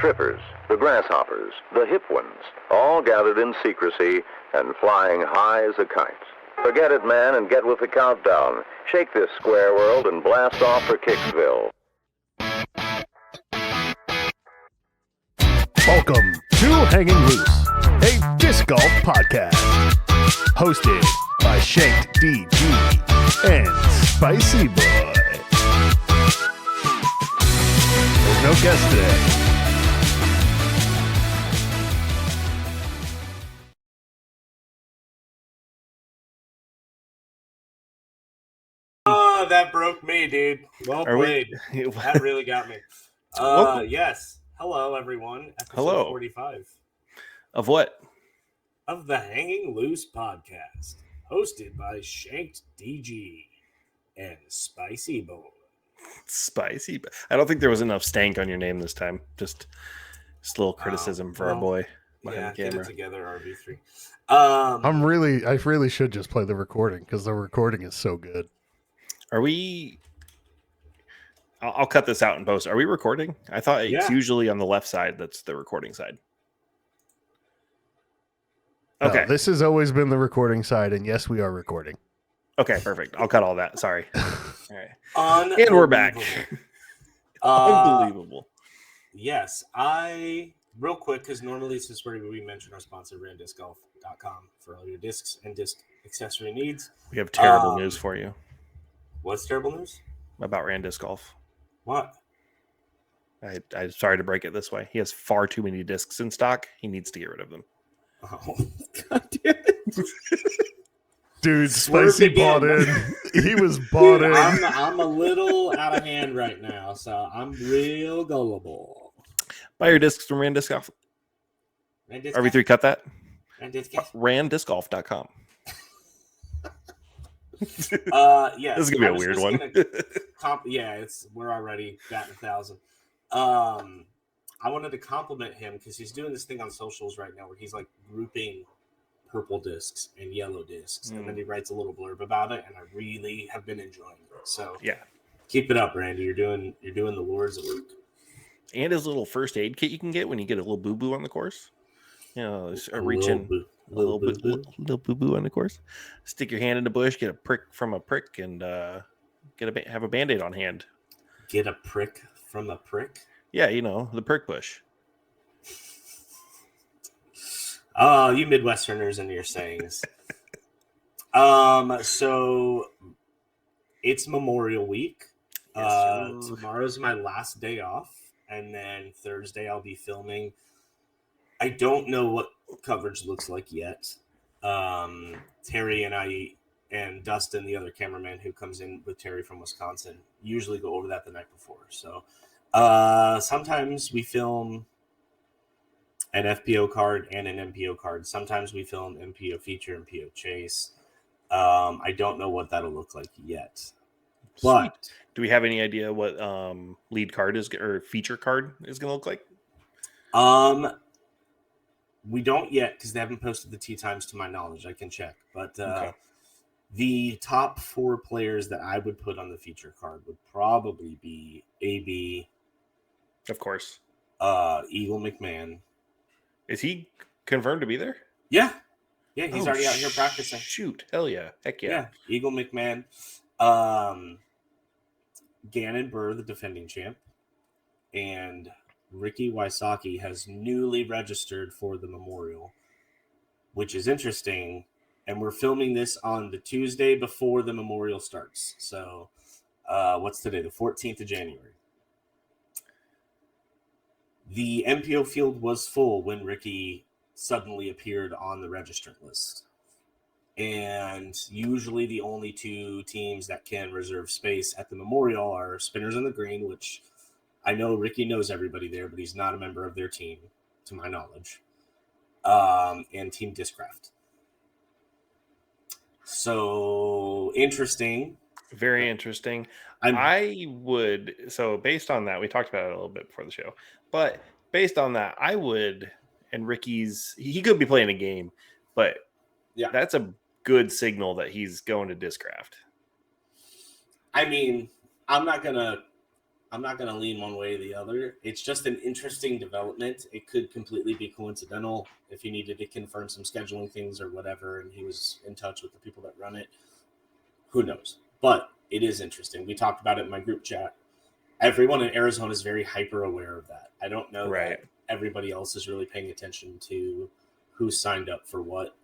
trippers, the grasshoppers, the hip ones, all gathered in secrecy and flying high as a kite. Forget it, man, and get with the countdown. Shake this square world and blast off for Kicksville. Welcome to Hanging Loose, a disc golf podcast, hosted by Shanked DG and Spicy Boy. There's no guest today. Oh, that broke me, dude. Well played. That really got me. Yes. Hello, everyone. Episode 45. Of what? Of the Hanging Loose podcast, hosted by Shanked DG and Spicy Boy. Spicy. I don't think there was enough stank on your name this time. Just a little criticism for our boy behind the camera. Get it together, RV3. I really should just play the recording because the recording is so good. Are we? I'll cut this out in post. Are we recording? I thought it's usually on the left side. That's the recording side. Okay. No, this has always been the recording side, and yes, we are recording. Okay, perfect. I'll cut all that. Sorry. All right. And we're back. Unbelievable. Yes, real quick, because normally this is where we mention our sponsor, RanDiscGolf.com, for all your discs and disc accessory needs. We have terrible news for you. What's terrible news? About RanDiscGolf. What? I'm sorry to break it this way. He has far too many discs in stock. He needs to get rid of them. Oh, God damn it. Dude, Spicy bought in. He was bought in. I'm a little out of hand right now, so I'm real gullible. Buy your discs from RanDiscGolf. RV3, cut that. RanDiscGolf.com. Yeah, this is gonna be a weird one. We're already batting 1,000. I wanted to compliment him because he's doing this thing on socials right now where he's like grouping purple discs and yellow discs, and then he writes a little blurb about it, and I really have been enjoying it. So keep it up, Randy. You're doing the Lord's work. And his little first aid kit you can get when you get a little boo boo on the course. You know, reach in. Little boo boo on the course. Stick your hand in the bush, get a prick from a prick, and have a Band-Aid on hand. Get a prick from a prick? Yeah, you know, the prick bush. Oh, you Midwesterners and your sayings. So it's Memorial Week. Tomorrow's my last day off, and then Thursday I'll be filming. I don't know what coverage looks like yet. Terry and I and Dustin, the other cameraman who comes in with Terry from Wisconsin, usually go over that the night before. So sometimes we film an FPO card and an MPO card. Sometimes we film MPO feature, MPO chase. I don't know what that'll look like yet. Sweet. But do we have any idea what lead card is or feature card is going to look like? We don't yet because they haven't posted the tee times to my knowledge. I can check. But the top 4 players that I would put on the feature card would probably be AB. Of course. Eagle McMahon. Is he confirmed to be there? Yeah. Yeah, he's already out here practicing. Shoot. Hell yeah. Heck yeah. Yeah, Eagle McMahon. Gannon Burr, the defending champ. And Ricky Wysocki has newly registered for the Memorial, which is interesting. And we're filming this on the Tuesday before the Memorial starts. So what's today? The 14th of January. The MPO field was full when Ricky suddenly appeared on the registrant list. And usually the only 2 teams that can reserve space at the Memorial are Spinners on the Green, which I know Ricky knows everybody there, but he's not a member of their team, to my knowledge, and Team Discraft. So, interesting. Very interesting. So based on that, we talked about it a little bit before the show, but based on that, I would, and Ricky's, he could be playing a game, but that's a good signal that he's going to Discraft. I mean, I'm not going to I'm not going to lean one way or the other. It's just an interesting development. It could completely be coincidental if he needed to confirm some scheduling things or whatever, and he was in touch with the people that run it. Who knows? But it is interesting. We talked about it in my group chat. Everyone in Arizona is very hyper aware of that. I don't know that everybody else is really paying attention to who signed up for what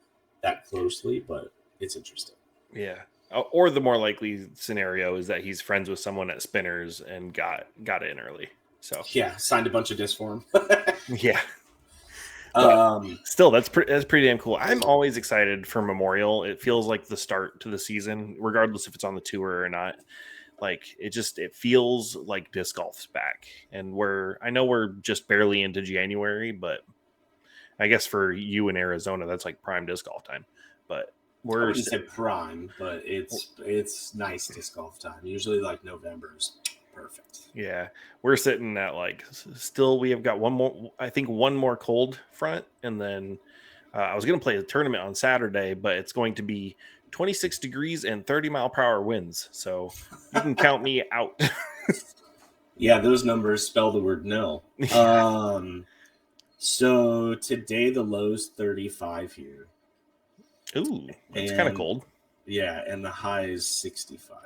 that closely, but it's interesting. Yeah. Or the more likely scenario is that he's friends with someone at Spinners and got in early. So yeah, signed a bunch of discs for him. Yeah. Still, that's pretty damn cool. I'm always excited for Memorial. It feels like the start to the season, regardless if it's on the tour or not. Like it feels like disc golf's back, and I know we're just barely into January, but I guess for you in Arizona, that's like prime disc golf time. But I wouldn't say prime, but it's nice disc golf time. Usually like November's perfect. Yeah, we're sitting at like still we have got one more cold front, and then I was going to play a tournament on Saturday, but it's going to be 26 degrees and 30-mile-per-hour winds. So you can count me out. Yeah, those numbers spell the word no. So today the low's 35 here. Ooh, it's kind of cold. Yeah, and the high is 65.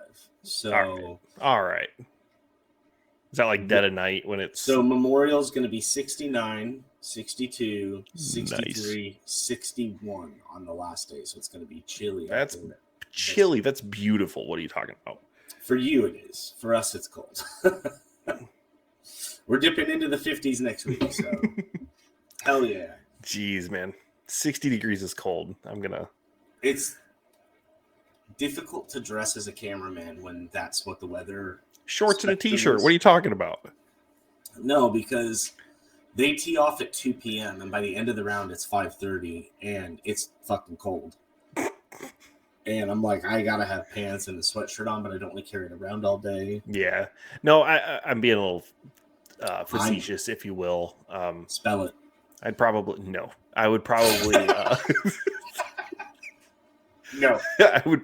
So all right. Is that like dead of night when it's... So Memorial's going to be 69, 62, 63, nice. 61 on the last day. So it's going to be chilly. That's chilly. That's beautiful. What are you talking about? For you, it is. For us, it's cold. We're dipping into the 50s next week. So hell yeah. Jeez, man. 60 degrees is cold. It's difficult to dress as a cameraman when that's what the weather... Shorts and a t-shirt. What are you talking about? No, because they tee off at 2 p.m. and by the end of the round it's 5:30 and it's fucking cold. And I'm like, I gotta have pants and a sweatshirt on, but I don't want to carry it around all day. Yeah. No, I'm being a little facetious, if you will. Spell it. I would probably No. I would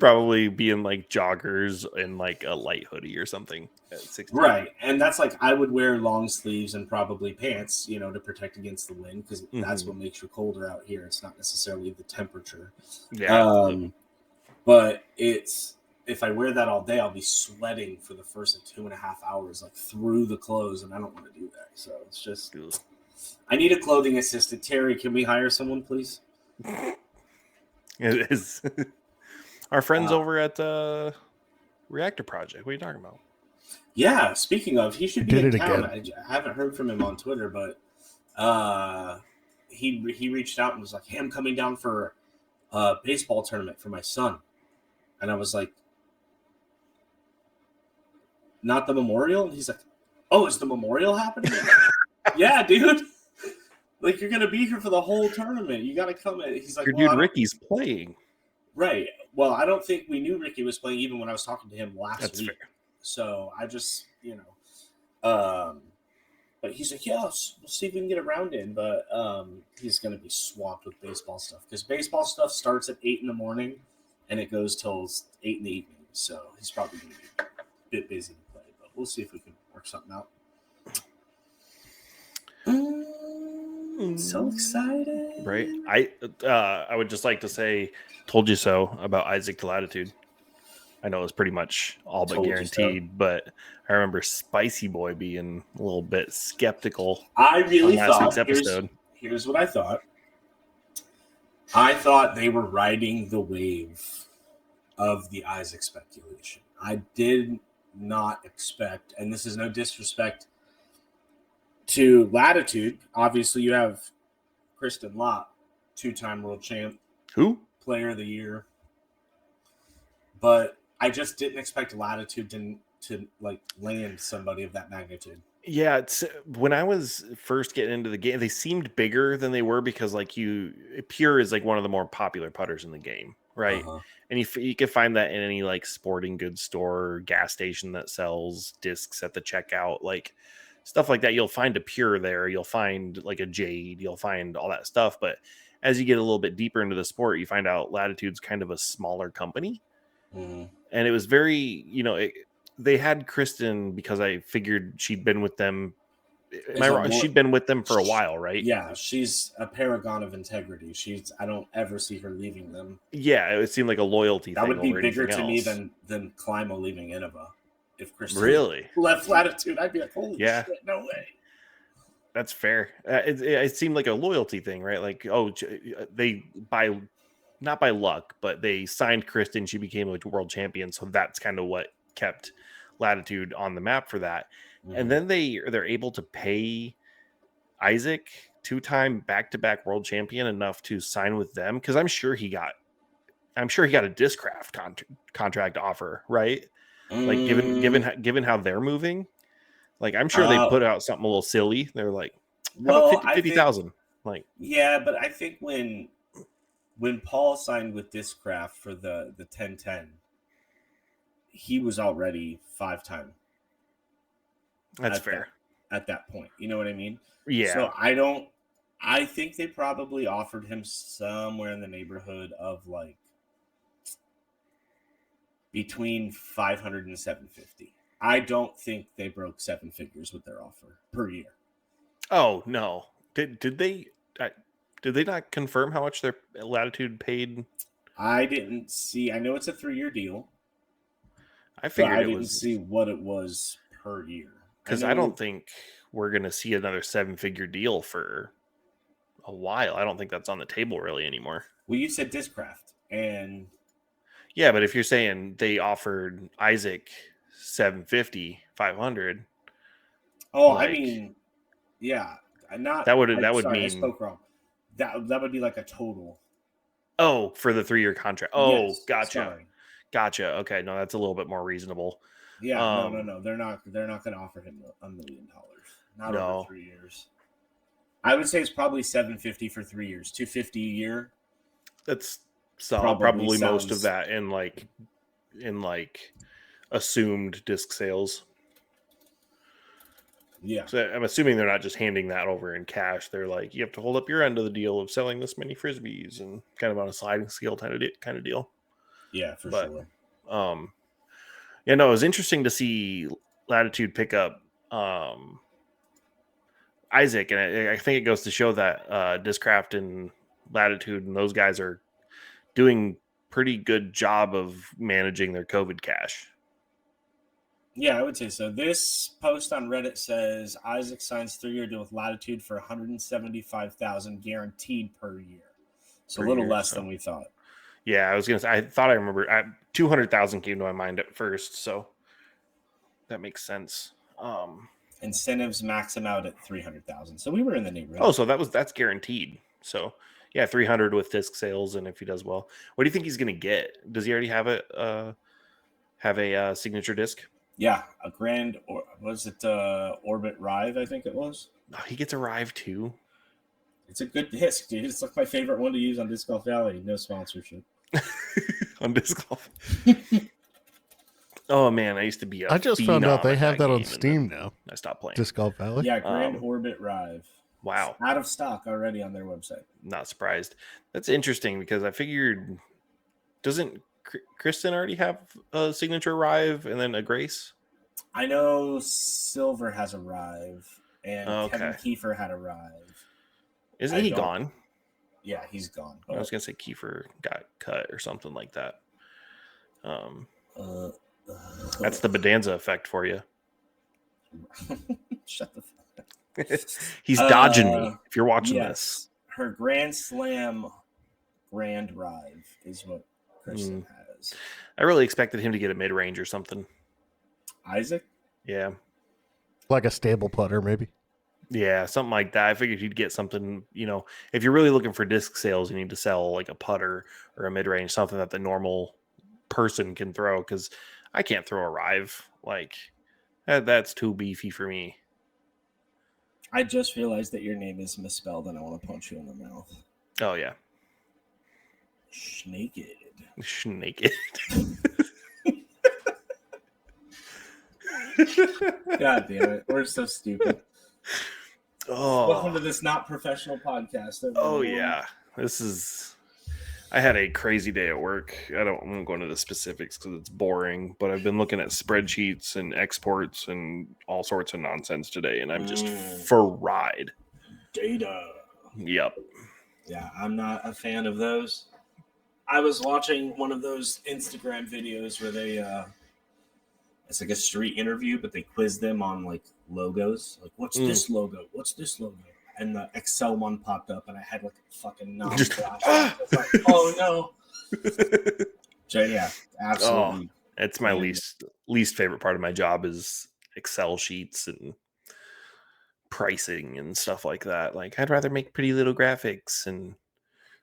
probably be in like joggers and like a light hoodie or something at 16. Right. And that's like I would wear long sleeves and probably pants, to protect against the wind because that's what makes you colder out here. It's not necessarily the temperature. Yeah. But if I wear that all day, I'll be sweating for the first 2.5 hours, like through the clothes, and I don't want to do that. So it's just I need a clothing assistant. Terry, can we hire someone, please? It is. Our friends over at Reactor Project. What are you talking about? Yeah, speaking of, he should be in town. I haven't heard from him on Twitter, but he reached out and was like, hey, I'm coming down for a baseball tournament for my son. And I was like, not the Memorial? And he's like, oh, is the Memorial happening? Yeah, dude. Like, you're going to be here for the whole tournament. You got to come in. He's like, your dude Ricky's playing. Right. Well, I don't think we knew Ricky was playing even when I was talking to him last That's week. Fair. So I just, but he's like, yeah, we'll see if we can get a round in. But he's going to be swamped with baseball stuff because baseball stuff starts at 8 a.m. and it goes till 8 p.m. So he's probably going to be a bit busy to play, but we'll see if we can work something out. So excited. Right. I would just like to say, told you so about Isaac to Latitude. I know it's pretty much all but guaranteed, but I remember Spicy Boy being a little bit skeptical. I really on last thought, week's episode. Here's what I thought. I thought they were riding the wave of the Isaac speculation. I did not expect, and this is no disrespect to Latitude. Obviously, you have Kristen Lott, 2-time world champ. Who? Player of the year. But I just didn't expect Latitude to like land somebody of that magnitude. Yeah, when I was first getting into the game, they seemed bigger than they were because Pure is like one of the more popular putters in the game, right? Uh-huh. And you can find that in any like sporting goods store, or gas station that sells discs at the checkout, like stuff like that. You'll find a Pure there. You'll find like a Jade. You'll find all that stuff. But as you get a little bit deeper into the sport, you find out Latitude's kind of a smaller company. Mm. And it was very, they had Kristen because I figured she'd been with them. Am Is I a wrong? lo- She'd been with them for a while, right? Yeah, she's a paragon of integrity. I don't ever see her leaving them. Yeah, it seemed like a loyalty That thing would be over bigger anything to me else. than Climo leaving Innova. If Kristen Really left Latitude, I'd be like, holy Yeah. shit, no way. That's fair. It seemed like a loyalty thing, right? Like, they not by luck, but they signed Kristen. She became a world champion, so that's kind of what kept Latitude on the map for that. Mm-hmm. And then they're able to pay Isaac, 2-time back-to-back world champion, enough to sign with them, because I'm sure he got a Discraft contract offer, right? Like given how they're moving, like I'm sure they put out something a little silly. They're like, how about 50,000? Like, yeah, but I think when Paul signed with Discraft for the 1010, he was already 5-time. That's fair. At that point, you know what I mean? Yeah. So I think they probably offered him somewhere in the neighborhood of like between 500 and 750. I don't think they broke 7 figures with their offer per year. Oh no! Did they not confirm how much their Latitude paid? I didn't see. I know it's a 3-year deal. I figured I didn't see what it was per year. Because I don't think we're going to see another 7-figure deal for a while. I don't think that's on the table really anymore. Well, you said Discraft, and yeah, but if you're saying they offered Isaac 750, 500. Oh, like, I mean, yeah, that would mean I spoke wrong. That would be like a total. Oh, for the 3-year contract. Oh, yes, gotcha. Sorry. Gotcha. Okay, no, that's a little bit more reasonable. Yeah, no. They're not going to offer him $1 million. Not over 3 years. I would say it's probably $750 for 3 years, $250 a year. That's solid. Probably most of that in assumed disc sales. Yeah. So I'm assuming they're not just handing that over in cash. They're like, you have to hold up your end of the deal of selling this many Frisbees, and kind of on a sliding scale kind of deal. Yeah, for sure. Yeah, no, it was interesting to see Latitude pick up Isaac, and I think it goes to show that Discraft and Latitude and those guys are doing pretty good job of managing their COVID cash. Yeah, I would say so. This post on Reddit says Isaac signs 3-year deal with Latitude for $175,000 guaranteed per year. So a little less than we thought. Yeah, I was gonna say. I thought I remember 200,000 came to my mind at first, so that makes sense. Incentives max him out at 300,000. So we were in the neighborhood. Oh, so that's guaranteed. So yeah, 300 with disc sales, and if he does well, what do you think he's gonna get? Does he already have a signature disc? Yeah, a grand, or was it Orbit Rive? I think it was. Oh, he gets a Rive too. It's a good disc, dude. It's like my favorite one to use on Disc Golf Valley. No sponsorship. On Disc Golf. Oh man, I used to be I just found out they have that on Steam now. I stopped playing Disc Golf Valley. Yeah, Grand Orbit Rive. Wow. It's out of stock already on their website. Not surprised. That's interesting because I figured, doesn't Kristen already have a signature Rive and then a Grace? I know Silver has a Rive, and Kevin Kiefer had a Rive. Isn't he gone? Yeah, he's gone. I was gonna say Kiefer got cut or something like that. That's the Bedanza effect for you. Shut the fuck up. He's dodging me. If you're watching this, her Grand Slam Grand Rive is what Kristen has. I really expected him to get a mid range or something. Isaac? Yeah, like a stable putter, maybe. Yeah, something like that. I figured you'd get something, if you're really looking for disc sales, you need to sell like a putter or a mid-range, something that the normal person can throw, because I can't throw a Rive. Like, that's too beefy for me. I just realized that your name is misspelled and I want to punch you in the mouth. Oh, yeah. Snaked. God damn it. We're so stupid. Oh, welcome to this not professional podcast. Oh yeah, this is I had a crazy day at work. I won't go into the specifics because it's boring, but I've been looking at spreadsheets and exports and all sorts of nonsense today, and I'm just fried. Data. Yep. Yeah, I'm not a fan of those. I was watching one of those Instagram videos where they, it's like a street interview, but they quiz them on like logos. Like, what's this logo? What's this logo? And the Excel one popped up, and I had like a fucking non-flash. I was like, oh no. So yeah, absolutely. It's my least favorite part of my job is Excel sheets and pricing and stuff like that. Like, I'd rather make pretty little graphics and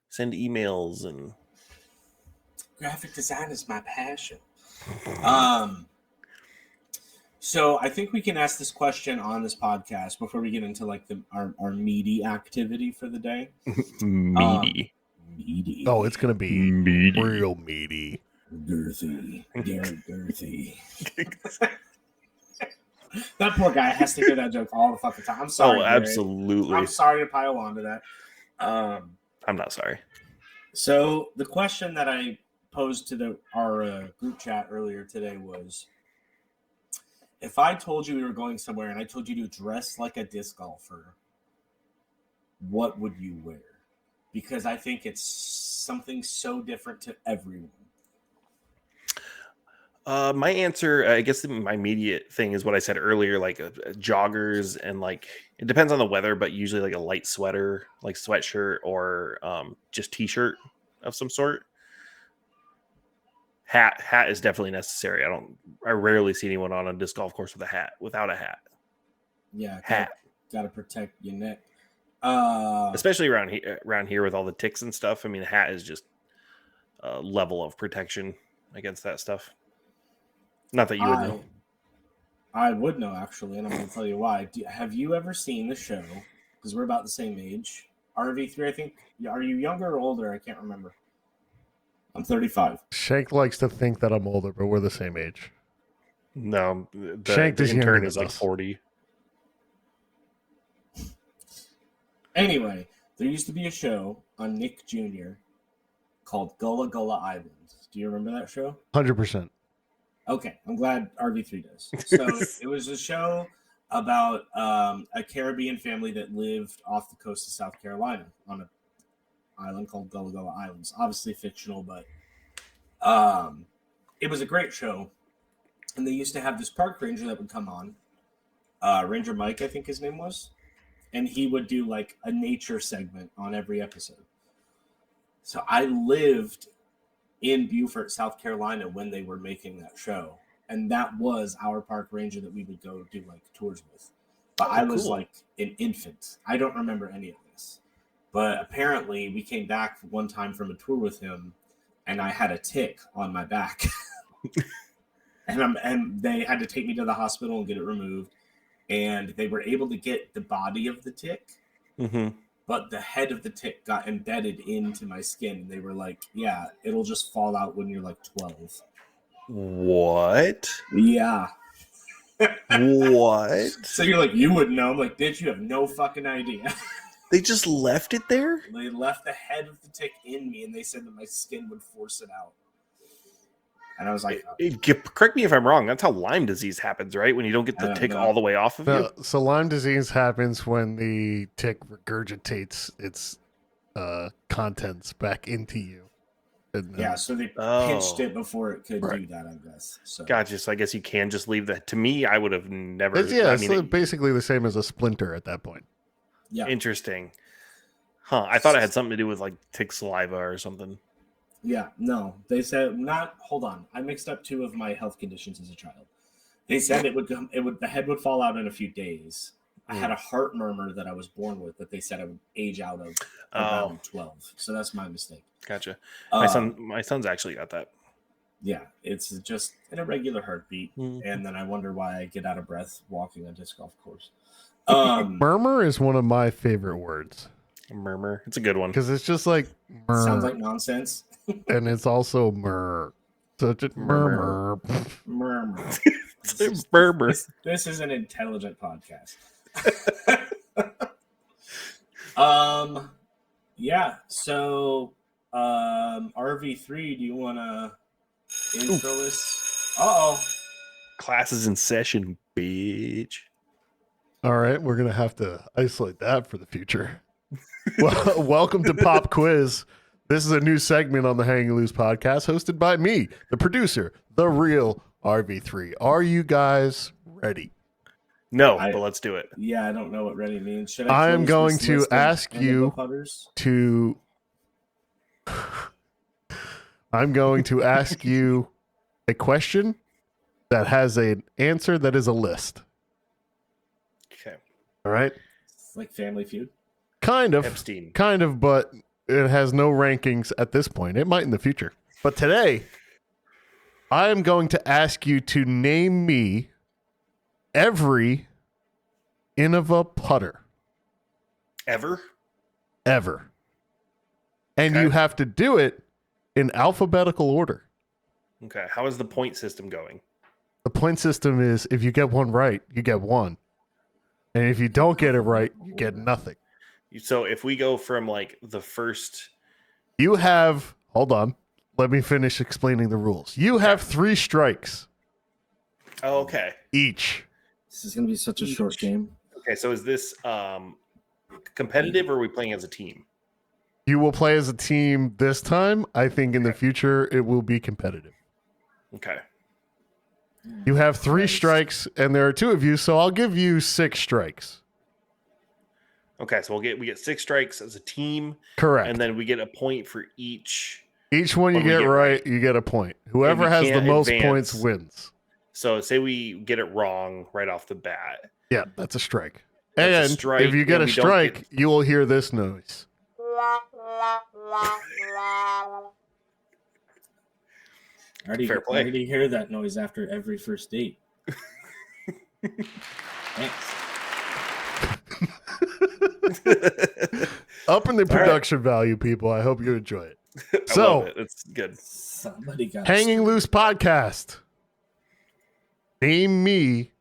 send emails and graphic design is my passion. So I think we can ask this question on this podcast before we get into like our meaty activity for the day. Meaty. Oh, it's gonna be meaty. Real meaty. Girthy. Girthy. That poor guy has to hear that joke all the fucking time. I'm sorry. Oh, absolutely. Greg. I'm sorry to pile on to that. I'm not sorry. So the question that I posed to our group chat earlier today was, if I told you we were going somewhere and I told you to dress like a disc golfer, what would you wear? Because I think it's something so different to everyone. My answer, I guess my immediate thing is what I said earlier, like joggers and like, it depends on the weather, but usually like a light sweater, like sweatshirt or just t-shirt of some sort. Hat is definitely necessary. I rarely see anyone on a disc golf course without a hat. Yeah. Hat. Got to protect your neck. Especially around here with all the ticks and stuff. I mean, a hat is just a level of protection against that stuff. Not that you would know. I would know, actually, and I'm going to tell you why. Have you ever seen the show? Because we're about the same age. RV3, I think. Are you younger or older? I can't remember. I'm 35. Shank likes to think that I'm older, but we're the same age. No, Shank the intern is like 40. Anyway, there used to be a show on Nick Jr. called Gullah Gullah Island. Do you remember that show? 100%. Okay, I'm glad RV3 does. So it was a show about a Caribbean family that lived off the coast of South Carolina on an island called Gullah Gullah Islands. Obviously fictional, but it was a great show. And they used to have this park ranger that would come on, Ranger Mike, I think his name was. And he would do like a nature segment on every episode. So I lived in Beaufort, South Carolina when they were making that show. And that was our park ranger that we would go do like tours with. But I was like an infant. I don't remember any of this. But apparently we came back one time from a tour with him and I had a tick on my back. and they had to take me to the hospital and get it removed. And they were able to get the body of the tick. Mm-hmm. But the head of the tick got embedded into my skin. And they were like, yeah, it'll just fall out when you're like 12. What? Yeah. What? So you're like, you wouldn't know. I'm like, bitch, you have no fucking idea. They just left it there? They left the head of the tick in me, and they said that my skin would force it out. And I was like, correct me if I'm wrong. That's how Lyme disease happens, right? When you don't get the tick all the way off of you. So Lyme disease happens when the tick regurgitates its contents back into you. Yeah, so they pinched it before it could do that, I guess. So. Gotcha. So I guess you can just leave that. To me, I would have never. It's basically the same as a splinter at that point. Yeah. Interesting. Huh. I thought it had something to do with like tick saliva or something. Yeah, no. They said hold on. I mixed up two of my health conditions as a child. They said the head would fall out in a few days. I had a heart murmur that I was born with that they said I would age out of around 12. So that's my mistake. Gotcha. My son's actually got that. Yeah, it's just an irregular heartbeat, and then I wonder why I get out of breath walking a disc golf course. Murmur is one of my favorite words. Murmur. It's a good one. Because it's just like sounds like nonsense. And it's also murmur. Such a murmur. Murmur. This is an intelligent podcast. Yeah, so RV3, do you want to intro this? Uh-oh. Class is in session, bitch. All right, we're going to have to isolate that for the future. Well, welcome to Pop Quiz. This is a new segment on the Hanging Loose podcast hosted by me, the producer, the real RV3. Are you guys ready? No, but let's do it. Yeah, I don't know what ready means. Should I am close going this to list of ask you putters? to I'm going to ask you a question that has an answer that is a list. Okay. All right? It's like Family Feud. Kind of. Epstein. Kind of, but it has no rankings at this point. It might in the future. But today, I am going to ask you to name me every Innova putter Ever? ever. And Okay. you have to do it in alphabetical order. Okay. How is the point system going? The point system is if you get one right, you get one. And if you don't get it right, you get nothing. So if we go from like the first... You have, hold on, let me finish explaining the rules. You have 3 strikes Oh, okay. each. This is going to be such a short game. Okay, so is this competitive or are we playing as a team? You will play as a team this time. I think in the future it will be competitive. Okay. You have 3 strikes and there are 2 of you, so I'll give you 6 strikes. Okay, so we get 6 strikes as a team. Correct. And then we get a point for each. Each one you What we get get right, you get a point. Whoever we has the can't most advance. points wins. So say we get it wrong right off the bat. Yeah, that's a strike. That's a And strike, if you get and a we don't strike, get- you will hear this noise. I play. already hear that noise after every first date. Thanks. Up in the production value, people. I hope you enjoy it. I So- love it. It's good. Somebody got Hanging Loose podcast. Name me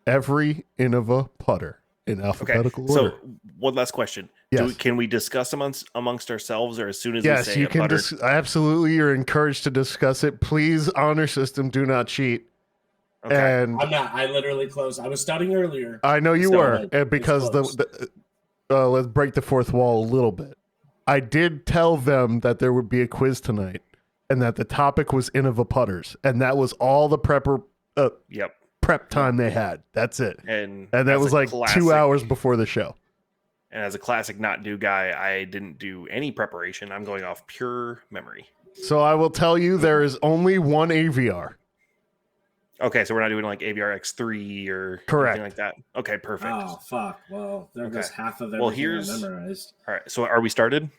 every Innova putter in Okay. alphabetical So order. one last question. Yes. Can we discuss amongst ourselves or as soon as Yes, we say you a can. putter? Absolutely, you're encouraged to discuss it. Please, honor system, do not cheat. Okay. And I'm not. I literally closed. I was studying earlier. I know you So, were, like, and because it's let's break the fourth wall a little bit. I did tell them that there would be a quiz tonight, and that the topic was Innova putters, and that was all the Yep. prep time they had. That's it, And that as was a like classic- 2 hours before the show. And as a classic not do guy, I didn't do any preparation. I'm going off pure memory. So I will tell you, there is only one AVR. Okay, so we're not doing like AVR X3 or Correct. anything like that. Okay, perfect. Oh fuck! Well, there goes Okay. half of Well, everything here's- I memorized. All right, so are we started?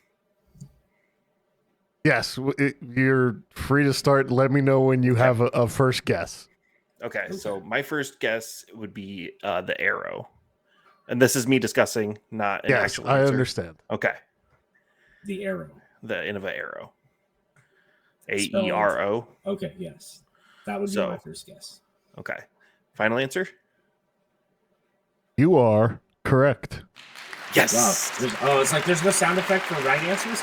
Yes, you're free to start. Let me know when you have a first guess. Okay, so my first guess would be the arrow. And this is me discussing, not an Yes, actual I answer. understand. Okay, The arrow. the Innova arrow. Spelled- AERO. Okay, yes, that would be So- my first guess. Okay. Final answer? You are correct. Yes. Wow. It's like there's no sound effect for right answers.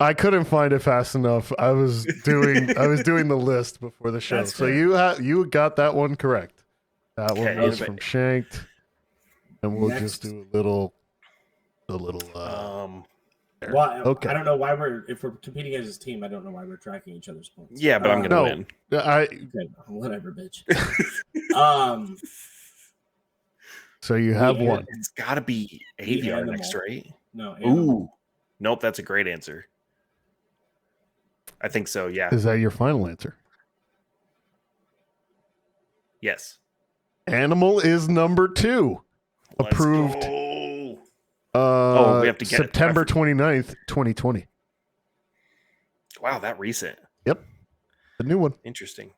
I couldn't find it fast enough. I was doing the list before the show. That's So fair. you got that one correct. That one Okay, was Innova- from Shanked. And we'll Next. just do a little there. Well, Okay. I don't know why if we're competing as a team. I don't know why we're tracking each other's points. Yeah, but I'm gonna no. win. Okay, whatever, bitch. So you have Yeah. one. It's gotta be AVR next, right? No. Ooh. Nope, that's a great answer. I think so, yeah. Is that your final answer? Yes. Animal is number 2. Let's Approved. go. We we have to get it. September 29th, 2020. Wow, that recent. Yep. The new one. Interesting.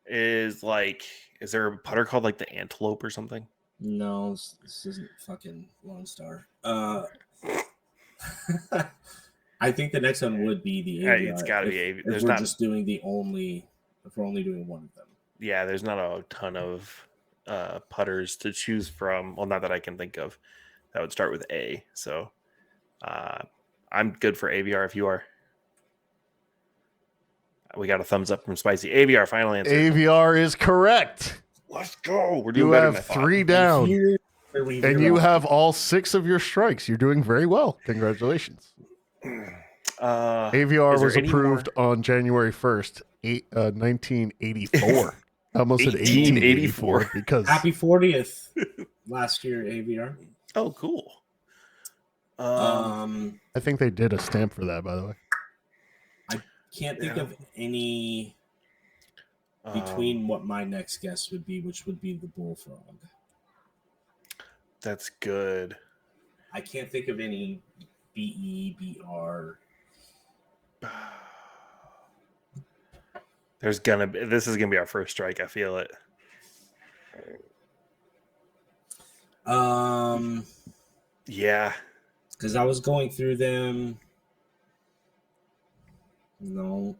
Is there a putter called like the Antelope or something? No, this isn't fucking Lone Star. I think the next one would be the Yeah, AVR. it's gotta be if- AV. If There's we're not just doing if we're only doing one of them. yeah, there's not a ton of putters to choose from. Well, not that I can think of. That would start with A. So I'm good for AVR if you are. We got a thumbs up from Spicy. AVR, final answer. AVR is correct. Let's go. We're doing You better than I have thought. 3 down. And you off. have all 6 of your strikes. You're doing very well. Congratulations. AVR was approved on January 1st, 1984. I almost said 1884 because happy 40th last year, AVR. Oh, cool. I think they did a stamp for that, by the way. I can't think of any between what my next guess would be, which would be the bullfrog. That's good. I can't think of any BE, BR. This is gonna be our first strike. I feel it. Yeah. Because I was going through them. No.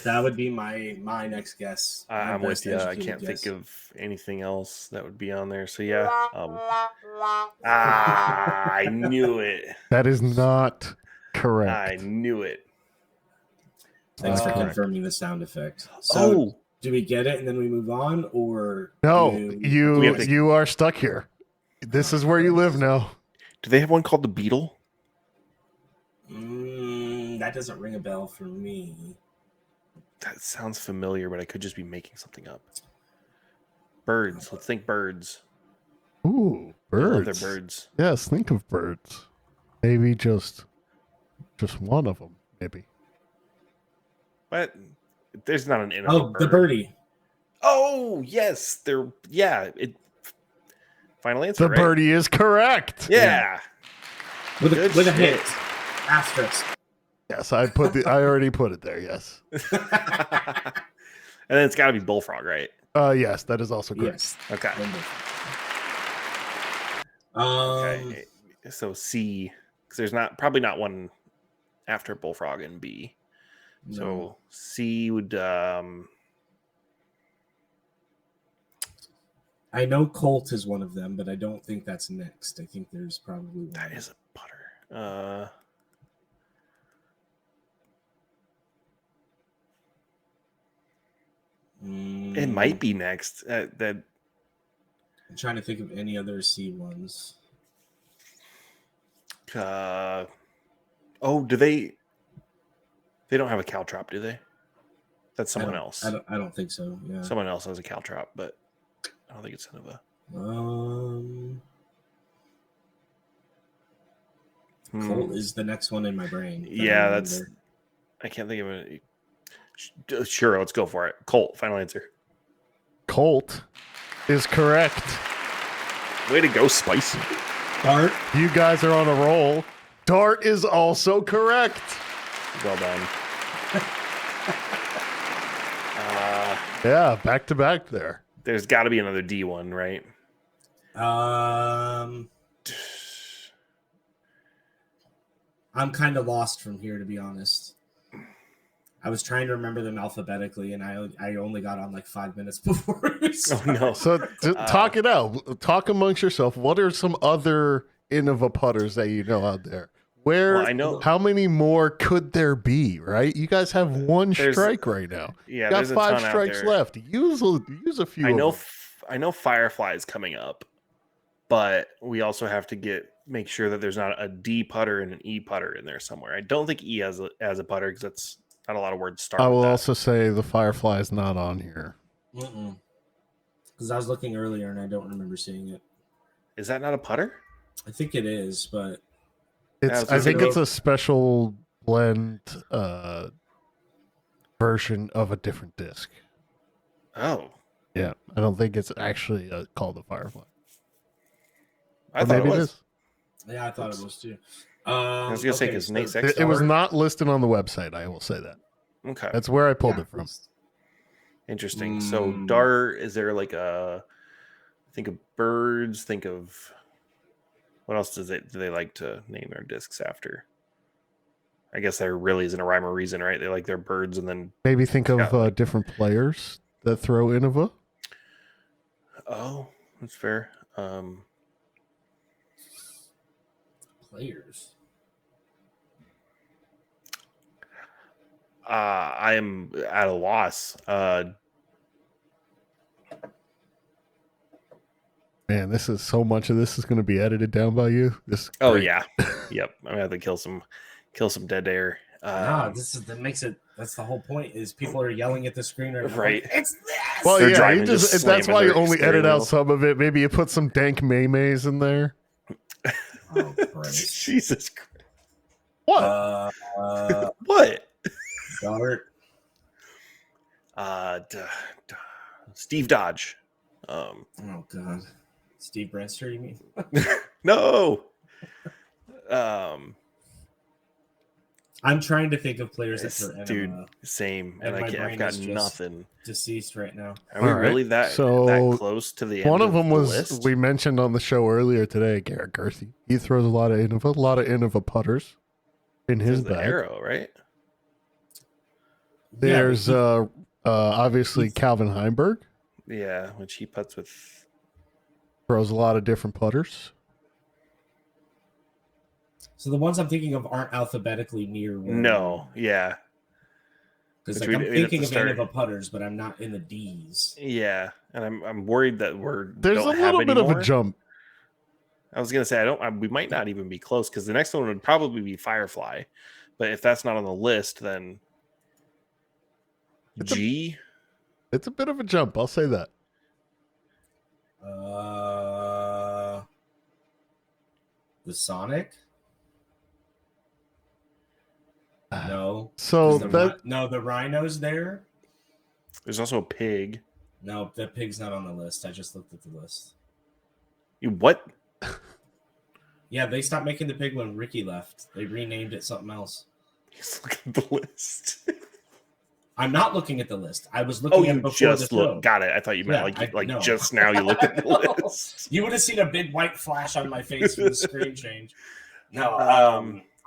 That would be my next guess. I'm with you. I can't think of anything else that would be on there. So yeah. I knew it. That is not correct. I knew it. Thanks for confirming the sound effect. So do we get it and then we move on, or no? You are stuck here. This is where you live now. Do they have one called the Beetle? That doesn't ring a bell for me. That sounds familiar, but I could just be making something up. Birds. Let's think birds. Ooh, birds. I love their birds. Yes, think of birds. Maybe just one of them. Maybe. But there's not an Innova bird. The birdie. Oh yes, final answer. The birdie is correct. Yeah. With a hit. Asterisk. Yes, I already put it there. Yes. And then it's got to be bullfrog, right? Yes, that is also correct. Yes. Okay. Okay. So C, because there's probably not one after bullfrog and B. No. So C would. I know Colt is one of them, but I don't think that's next. I think there's probably one. That is a putter. It might be next. I'm trying to think of any other C ones. Do they? They don't have a caltrop, do they? That's someone else. I don't think so. Yeah. Someone else has a caltrop, but I don't think it's Innova. Colt is the next one in my brain. Yeah, I can't think of it. Sure, let's go for it. Colt, final answer. Colt is correct. Way to go, Spicy. Dart. You guys are on a roll. Dart is also correct. Well done. Yeah, back to back there. There's got to be another D one, right? I'm kind of lost from here, to be honest. I was trying to remember them alphabetically, and I only got on like 5 minutes before. Oh no! So talk it out. Talk amongst yourself. What are some other Innova putters that you know out there? I know. How many more could there be? Right? You guys have one strike right now. Yeah, you got there's 5 a ton strikes left. Use a few. I know Firefly is coming up, but we also have to make sure that there's not a D putter and an E putter in there somewhere. I don't think E has a putter because that's not a lot of words start. I will also say the Firefly is not on here. Because I was looking earlier and I don't remember seeing it. Is that not a putter? I think it is, but I think it's a special blend version of a different disc. Oh. Yeah, I don't think it's actually called a Firefly. I thought maybe it was. Yeah, I thought it was too. I was gonna say because Nate Sexton. It was not listed on the website. I will say that. Okay, that's where I pulled it from. Interesting. So Dart, is there like think of birds? Think of what else do they like to name their discs after? I guess there really isn't a rhyme or reason, right? They like their birds, and then maybe think of different players that throw Innova. Oh, that's fair. Players. I am at a loss. Man, this is so much of this is going to be edited down by you. This. Oh great. yeah, yep. I'm gonna have to kill some dead air. That makes it. That's the whole point. Is people are yelling at the screen right now. Right. Like, it's this. Well, They're yeah, driving, you just that's slamming why you their only steering edit out wheel. some of it. Maybe you put some dank maymays in there. Oh, Christ. Jesus Christ. What? What? Dart. Steve Dodge. Oh God. Steve Brinster, you mean? No. I'm trying to think of players that are Dude, same. And my I've brain got is just nothing. deceased right now. Are we All right. really that close to the end? One of them the was list? we mentioned on the show earlier today. Garrett Gerthy. He throws a lot of Innova putters in his There's the bag. arrow, right? There's obviously Calvin Heimberg Yeah, which he puts with. throws a lot of different putters. So the ones I'm thinking of aren't alphabetically near. No, yeah, because Which like, I'm we'd have thinking to of start- Innova putters, but I'm not in the D's. yeah, and I'm worried that There's don't a have little bit any of a more. jump. I was gonna say we might not even be close because the next one would probably be Firefly, but if that's not on the list, then It's a- G. It's a bit of a jump. I'll say that. The Sonic. No. So The that the Rhino's there. There's also a pig. No, the pig's not on the list. I just looked at the list. What? Yeah, they stopped making the pig when Ricky left. They renamed it something else. He's looking at the list. I'm not looking at the list. I was Oh, looking at it you before just the show. look. Got it. I thought you meant Yeah, no. just now you looked at the No. list. You would have seen a big white flash on my face for the screen change. No,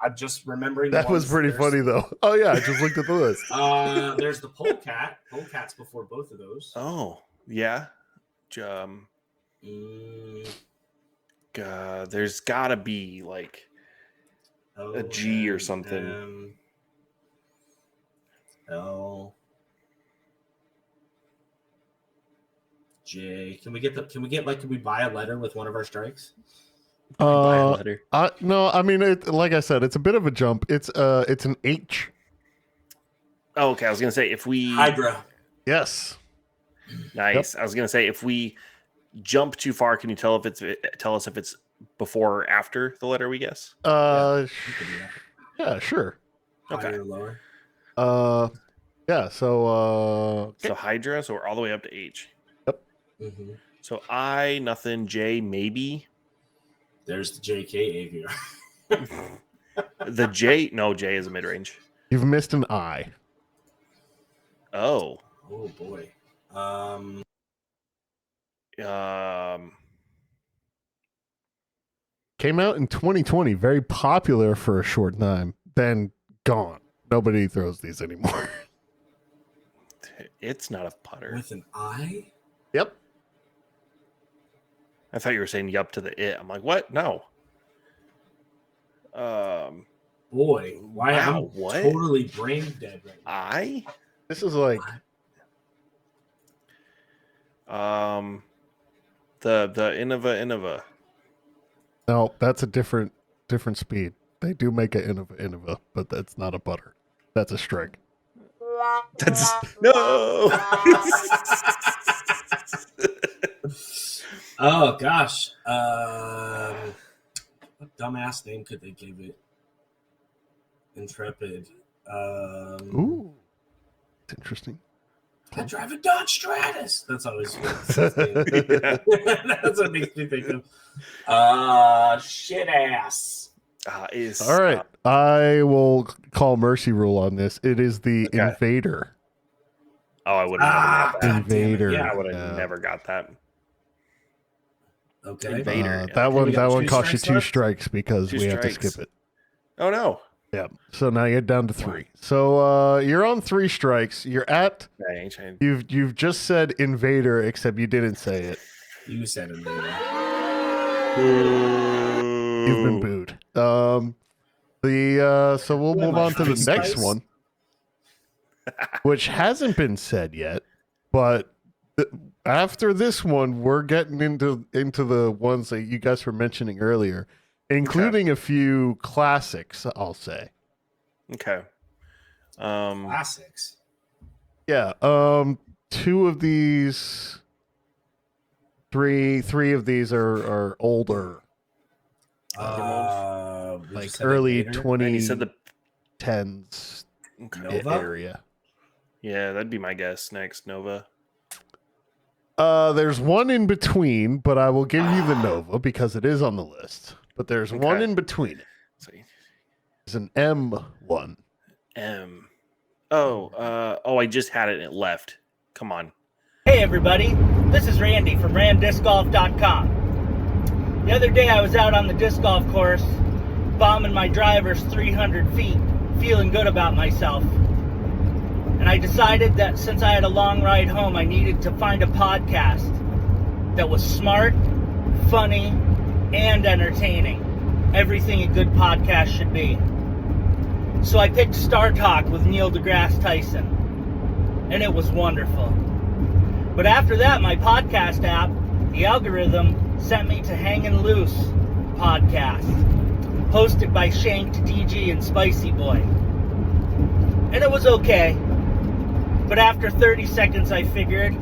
I'm just remembering. that was pretty funny though. Oh yeah, I just looked at the list. There's the polecat. Polecat's before both of those. Oh yeah. There's gotta be like a G or something. L J. Can we buy a letter with one of our strikes? Buy a letter. No, I mean, like I said, it's a bit of a jump. It's an H. Oh, okay. I was gonna say if we Hydra. Yes. nice. I was gonna say if we jump too far, can you tell us if it's before or after the letter we guess? You can do that. Yeah, sure. Okay. Higher or lower. Yeah. So, So Hydra, so we're all the way up to H. Mm-hmm. So I nothing, J maybe. There's the JK Aviar. The J J is a mid range. you've missed an I. Oh. Oh boy. Came out in 2020, very popular for a short time, then gone. Nobody throws these anymore. It's not a putter. With an I? Yep. I thought you were saying yup to the it. I'm like, what? No. Boy, why Wow, I'm what? totally brain dead right now. I This is like the Innova. no, that's a different speed. They do make a Innova, but that's not a butter. That's a strike. That's no. Oh gosh. What dumbass name could they give it? Intrepid. Ooh, it's interesting. I drive a Dodge Stratus. That's always that's what makes me think of. Shit ass. Is All right, I will call mercy rule on this. It is the Okay. Invader. I would have never got that. God damn it. Invader. Yeah. I would have never got that. Okay. Invader. That we one got two cost you strikes 2 left? strikes because Two we have to strikes. skip it. Oh no. Yeah. So now you're down to 3. So you're on 3 strikes. You're at I ain't trying- you've just said Invader, except you didn't say it. You said Invader. Boo. You've been booed. So we'll move on to the next one, which hasn't been said yet, but after this one, we're getting into the ones that you guys were mentioning earlier, including a few classics, I'll say. Okay. Classics. Yeah. Two of these, three of these are older. Like early 2010s area. Yeah, that'd be my guess next. Nova. There's one in between, but I will give you the Nova because it is on the list. But there's one in between it. It's an M1. M. Oh, I just had it and it left. Come on. Hey everybody, this is Randy from RanDiscGolf.com. The other day I was out on the disc golf course, bombing my drivers 300 feet, feeling good about myself. And I decided that since I had a long ride home, I needed to find a podcast that was smart, funny, and entertaining. Everything a good podcast should be. So I picked Star Talk with Neil deGrasse Tyson, and it was wonderful. But after that, my podcast app, the algorithm, sent me to Hangin' Loose podcast, hosted by Shanked, DG, and Spicy Boy. And it was okay. But after 30 seconds, I figured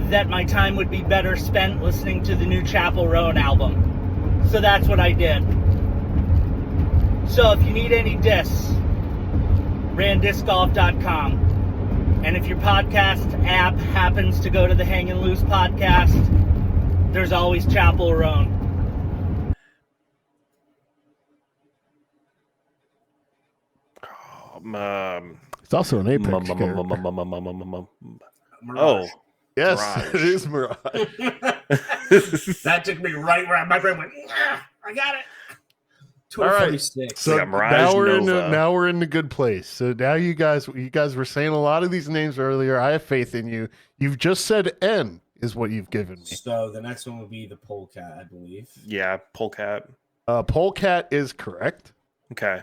that my time would be better spent listening to the new Chapel Roan album. So that's what I did. So if you need any discs, RanDiscGolf.com. And if your podcast app happens to go to the Hangin' Loose podcast, there's always Chapel Roan. It's also an Apex character. Oh, yes, Mirage. it is Mirage. That took me right where my brain went. I got it. All right. 246. So Yeah, Mirage, now we're in the good place. So now you guys were saying a lot of these names earlier. I have faith in you. You've just said N is what you've given me. So the next one would be the polecat, I believe. Yeah, Polecat. Polecat is correct. Okay.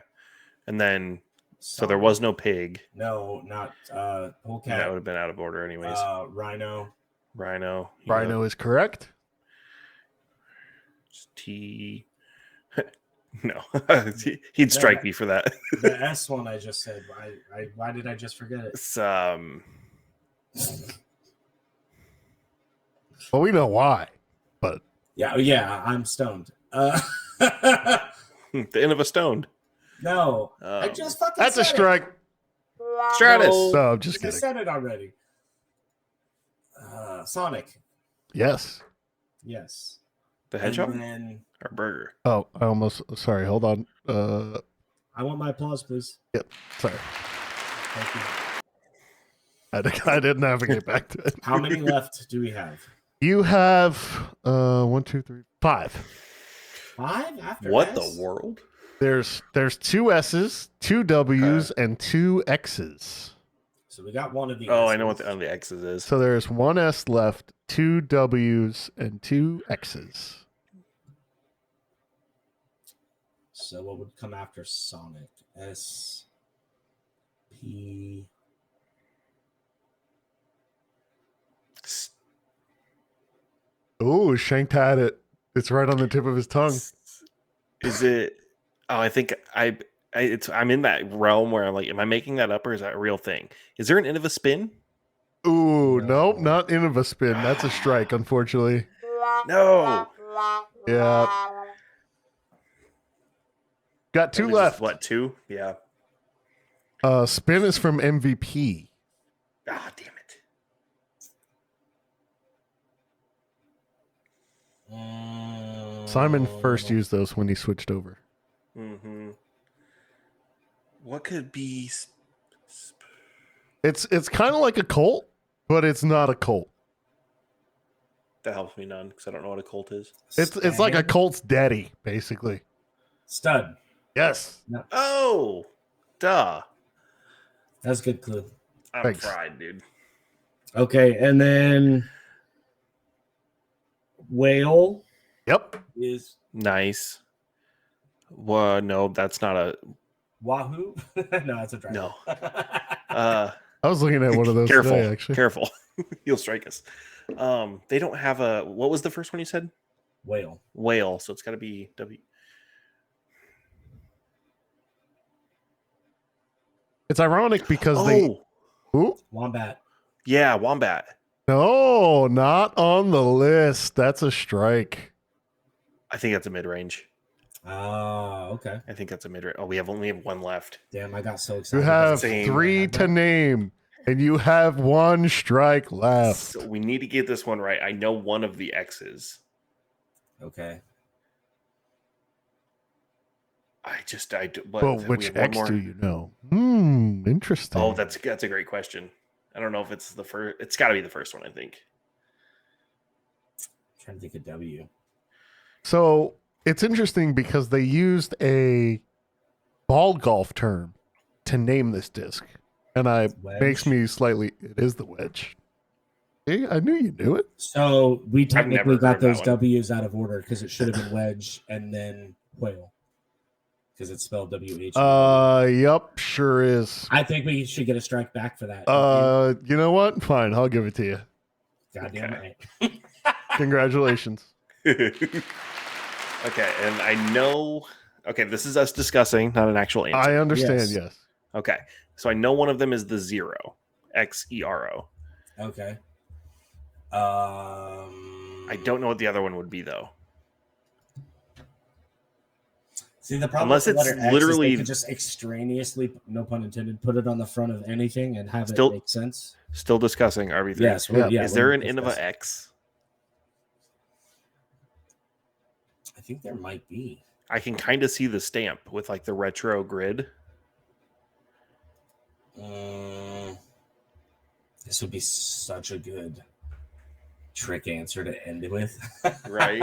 And then, so there was no pig. No, not polecat. That would have been out of order anyways. Rhino. Rhino. Rhino is correct. T. No, he'd strike me for that. The S one I just said. Why did I just forget it? It's, Well, we know why, but yeah, I'm stoned. the end of a stone. No, I just fucking. that's a said strike. It. Stratus. No, I'm just I kidding. said it already. Sonic. Yes. Yes. The hedgehog And then or burger. Oh, I almost. Sorry. Hold on. I want my applause, please. Yep. Sorry. Thank you. I didn't navigate back to it. How many left do we have? You have 1, 2, 3, 5. 5 after What S? the world? There's 2 S's, 2 W's, and 2 X's. So we got one of the. Oh, S's. I know what the X's is. So there's 1 S left, 2 W's, and 2 X's. So what would come after Sonic? S. P. Oh, Shank had it. It's right on the tip of his tongue. Is it? Oh, I think I'm in that realm where I'm like, am I making that up or is that a real thing? Is there an Innova spin? Ooh, No. nope, not Innova spin. That's a strike, unfortunately. No. Yeah. Got 2 There's left. What, 2? Yeah. Spin is from MVP. Ah, damn it. Simon first used those when he switched over. Mm-hmm. What could be? It's kind of like a Colt, but it's not a Colt. That helps me none because I don't know what a Colt is. It's like a Colt's daddy, basically. Stud. Yes. Oh, duh. That's a good clue. I'm Thanks. fried, dude. Okay, and then whale Yep. is Nice. Well, no, that's not a Wahoo? No, that's a driver. no. I was looking at one of those Careful, today, actually. careful. You'll strike us. They don't have a. What was the first one you said? Whale. Whale. So it's got to be W. It's ironic because Who? Wombat. Yeah, wombat. No, not on the list. That's a strike. I think that's a mid range. Oh, okay. I think that's a mid range. Oh, we only have one left. Damn, I got so You excited. have Same. 3 to name, and you have 1 strike left. So we need to get this one right. I know one of the X's. Okay. But which X do you know? Interesting. Oh, that's a great question. I don't know if it's the first. It's got to be the first one, I think. I'm trying to think of W. So it's interesting because they used a ball golf term to name this disc, and Wedge. makes me slightly. It is the wedge. See, I knew you knew it. So we never technically heard got that those one. W's out of order because it should have been wedge and then whale because it's spelled WH. Yup, sure is. I think we should get a strike back for that. You know what? Fine, I'll give it to you. Goddamn okay. right. Congratulations. Okay, and I know. Okay, this is us discussing, not an actual answer. I understand. Yes. Yes. Okay, so I know one of them is the zero, XERO. Okay. I don't know what the other one would be though. See, the problem Unless with the it's letter X literally- is they could just extraneously, no pun intended, put it on the front of anything and have Still- it make sense. Still discussing RB3. Yes. Is there an Innova X? I think there might be. I can kind of see the stamp with like the retro grid. This would be such a good trick answer to end it with. Right.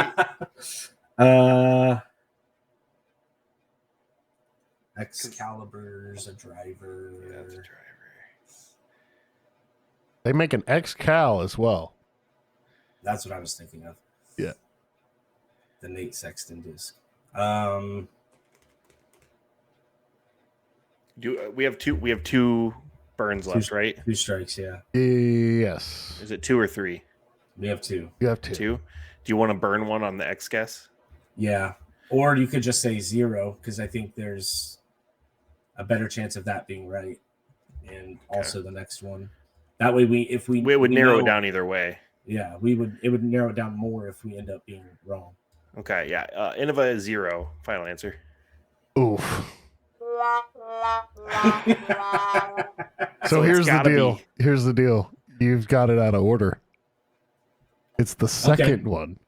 Excalibur's a driver. Yeah, it's a driver. They make an X-Cal as well. That's what I was thinking of. Yeah. The Nate Sexton disc. We have two burns left, right? 2 strikes, yeah. Yes. Is it 2 or 3? We have 2. You have 2. 2. Do you want to burn one on the X guess? Yeah. Or you could just say 0, because I think there's a better chance of that being right. And also the next one. That way it would narrow it down either way. Yeah, it would narrow it down more if we end up being wrong. Okay, yeah. Innova is 0. Final answer. Oof. So it's here's the gotta deal. be. Here's the deal. You've got it out of order. It's the second one.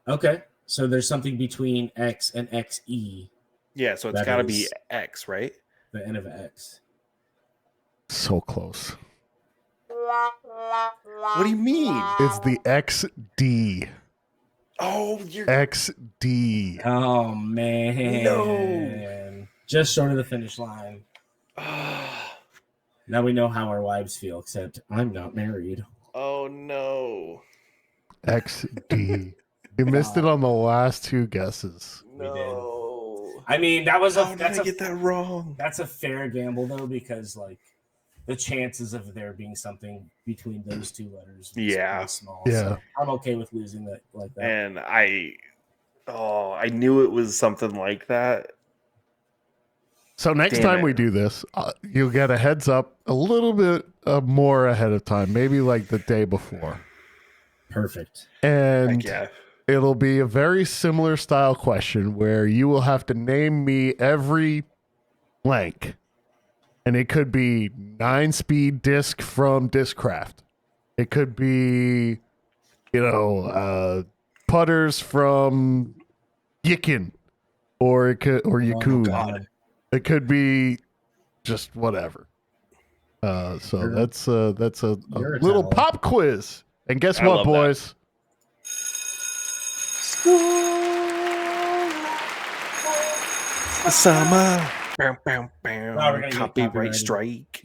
Okay. So there's something between X and XE, Yeah, so it's That got to be is- X, right? the end of X. So close. What do you mean? It's the XD. Oh, you're XD. Oh, man. No. Just short of the finish line. Now we know how our wives feel, except I'm not married. Oh no. XD. You missed it on the last 2 guesses. No. I mean, that was How did I get that wrong? that's a fair gamble though, because like the chances of there being something between those 2 letters was Yeah. pretty small. Yeah. So I'm okay with losing that like that. And I knew it was something like that. So next Damn time it. we do this, you'll get a heads up a little bit more ahead of time, maybe like the day before. Perfect. And Heck yeah. it'll be a very similar style question where you will have to name me every blank. And it could be 9-speed disc from Discraft. It could be, putters from Yikin or Yakun. God. It could be just whatever. So that's a You're a little talent. pop quiz. And guess I what, love that. boys? The summer. Bam, bam, bam. Wow, we're gonna get Copyright copyrighted. strike.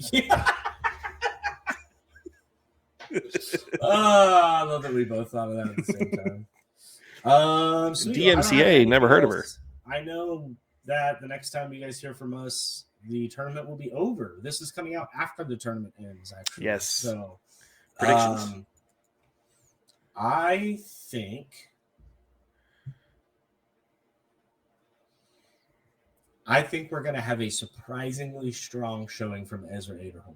I love that we both thought of that at the same time. Sweet. DMCA, never heard of her. I know that the next time you guys hear from us, the tournament will be over. This is coming out after the tournament ends, actually. Yes. So, predictions. I think we're going to have a surprisingly strong showing from Ezra Aderhold.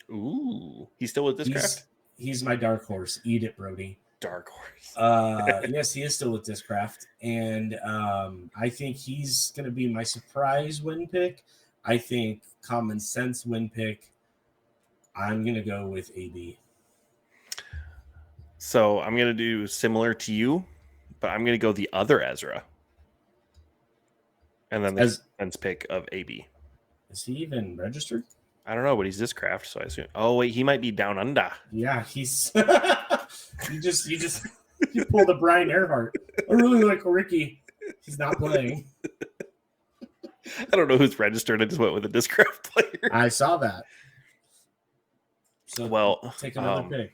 Ooh, he's still with Discraft? He's my dark horse. Eat it, Brody. Dark horse. Yes, he is still with Discraft, and I think he's going to be my surprise win pick. I think common sense win pick. I'm going to go with AB. So I'm going to do similar to you, but I'm going to go the other Ezra. And then the sense pick of AB. Is he even registered? I don't know, but he's Discraft, so I assume. Oh wait, he might be down under. Yeah, he's. you pulled a Brian Earhart. I really like Ricky. He's not playing. I don't know who's registered. I just went with a Discraft player. I saw that. So well, take another pick.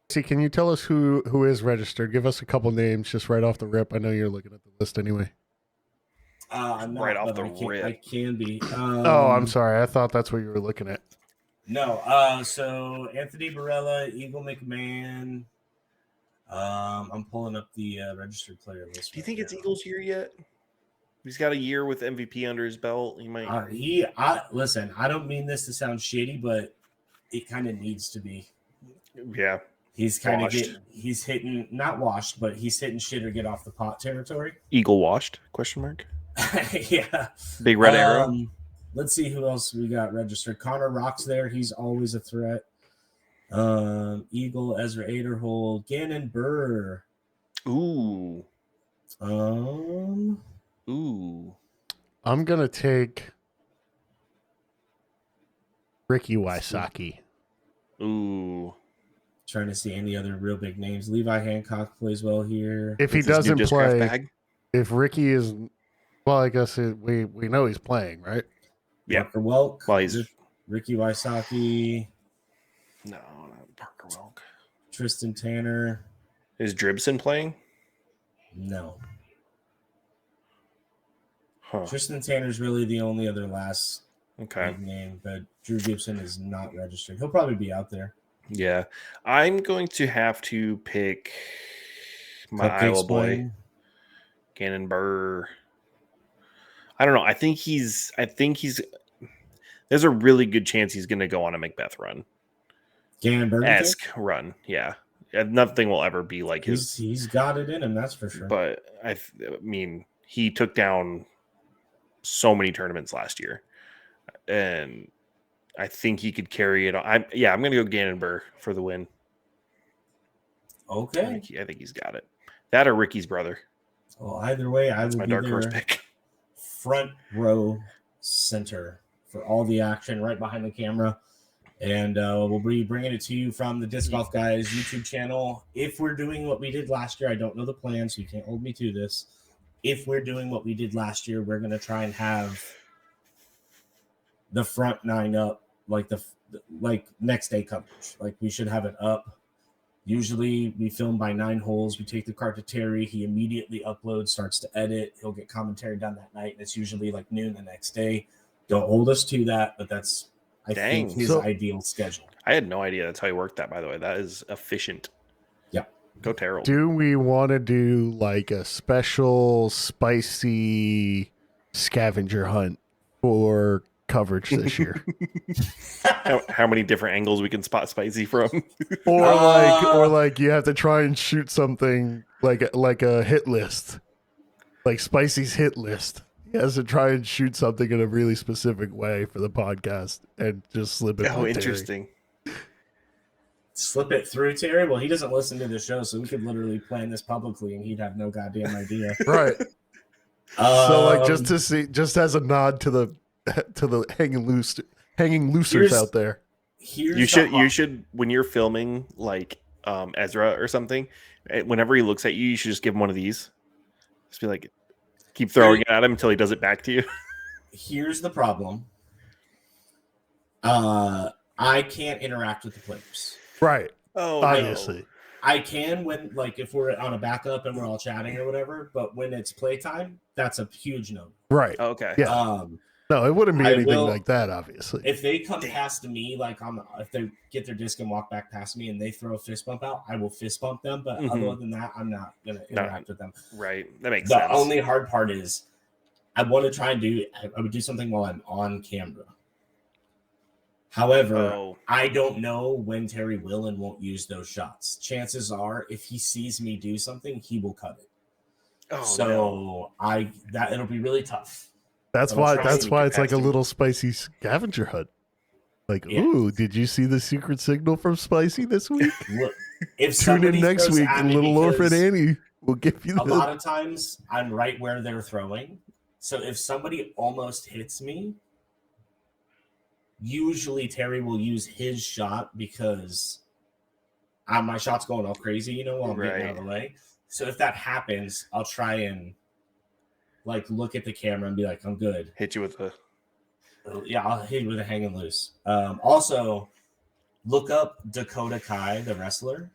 See, can you tell us who is registered? Give us a couple names just right off the rip. I know you're looking at the list anyway. I'm not, right off the rip. I can be. Oh, I'm sorry. I thought that's what you were looking at. No. So Anthony Barella, Eagle McMahon. I'm pulling up the registered player list. Do you think it's Eagles year yet? He's got a year with MVP under his belt. He might. Listen. I don't mean this to sound shady, but it kind of needs to be. Yeah. He's kind of he's hitting, not washed, but he's hitting shit or get off the pot territory. Eagle washed? Question mark. Yeah. Big red arrow. Let's see who else we got registered. Connor Rock's there. He's always a threat. Eagle, Ezra Aderhold, Gannon Burr. Ooh. Ooh. I'm gonna take Ricky Wysocki. Ooh. Trying to see any other real big names. Levi Hancock plays well here. If he doesn't play, if Ricky is, well, I guess we know he's playing, right? Yeah. Parker Welk. Well, he's Ricky Wysocki. No, not Parker Welk. Tristan Tanner. Is Dribson playing? No. Huh. Tristan Tanner's really the only other last big name, but Drew Gibson is not registered. He'll probably be out there. Yeah. I'm going to have to pick my Iowa boy, Gannon Burr. I don't know. I think he's there's a really good chance he's going to go on a Macbeth run. Gannon Burr-esque run. Yeah. Nothing will ever be like his. He's got it in him, that's for sure. But I mean, he took down so many tournaments last year, and I think he could carry it on. I'm going to go Gannon Burr for the win. Okay. I think he's got it. That or Ricky's brother. Well, either way, That's my dark horse pick. Front row center for all the action right behind the camera. And we'll be bringing it to you from the Disc Golf Guys YouTube channel. If we're doing what we did last year, I don't know the plan, so you can't hold me to this. If we're doing what we did last year, we're going to try and have the front nine up like next day coverage. Like we should have it up. Usually we film by 9 holes. We take the card to Terry. He immediately uploads, starts to edit. He'll get commentary done that night. And it's usually like noon the next day. Don't hold us to that, but that's I think his ideal schedule. I had no idea that's how he worked that, by the way. That is efficient. Yeah. Go Terrell. Do we want to do like a special spicy scavenger hunt for coverage this year? how many different angles we can spot Spicy from? or like you have to try and shoot something like a hit list. Like Spicy's hit list. He has to try and shoot something in a really specific way for the podcast and just slip it. Oh, interesting. Slip it through Terry? Well, he doesn't listen to the show, so we could literally plan this publicly and he'd have no goddamn idea. Right. So like just to see, just as a nod to the hanging loosers out there. You should when you're filming like Ezra or something, whenever he looks at you, you should just give him one of these. Just be like, keep throwing it at him until he does it back to you. Here's the problem. I can't interact with the players. Right. Oh, obviously. I can when, like, if we're on a backup and we're all chatting or whatever, but when it's playtime, that's a huge no. Right. Okay. Yeah. No, it wouldn't be anything like that, obviously. If they come past me, like if they get their disc and walk back past me and they throw a fist bump out, I will fist bump them. But other than that, I'm not going to interact with them. Right. That makes sense. The only hard part is I want to try and I would do something while I'm on camera. However, I don't know when Terry will and won't use those shots. Chances are, if he sees me do something, he will cut it. It'll be really tough. That's why it's like a little Spicy scavenger hunt. Like, ooh, did you see the secret signal from Spicy this week? Look, if tune in next week, and Little Orphan Annie will give you a lot of times I'm right where they're throwing. So if somebody almost hits me, usually Terry will use his shot because my shot's going all crazy, while I'm getting out of the way. So if that happens, I'll try and look at the camera and be like, I'm good. Hit you with I'll hit you with a hanging loose. Also, look up Dakota Kai, the wrestler,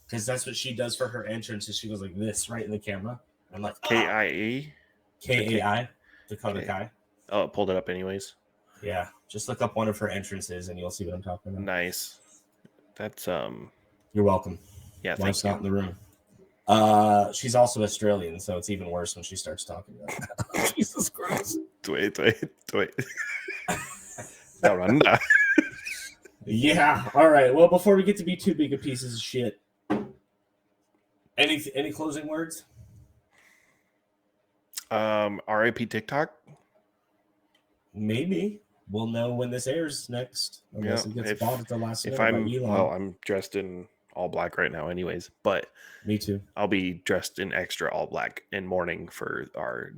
because that's what she does for her entrance. Is she goes like this right in the camera. I'm like, K-I-E? K-A-I, Dakota Kai. Oh, it pulled it up anyways. Yeah, just look up one of her entrances and you'll see what I'm talking about. Nice. That's You're welcome. Yeah, Wife's not in the room. She's also Australian, so it's even worse when she starts talking about it. Jesus Christ. Wait. Run. Yeah. All right. Well, before we get to be too big of pieces of shit, any closing words? RIP TikTok. Maybe we'll know when this airs next, unless it gets bought at the last minute by Elon. I'm dressed in all black right now, anyways. But me too. I'll be dressed in extra all black in mourning for our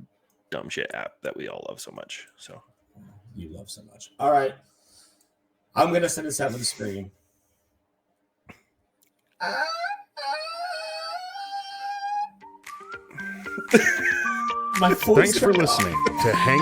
dumb shit app that we all love so much. So you love so much. All right, I'm gonna send us out with a scream. Thanks for listening to Hang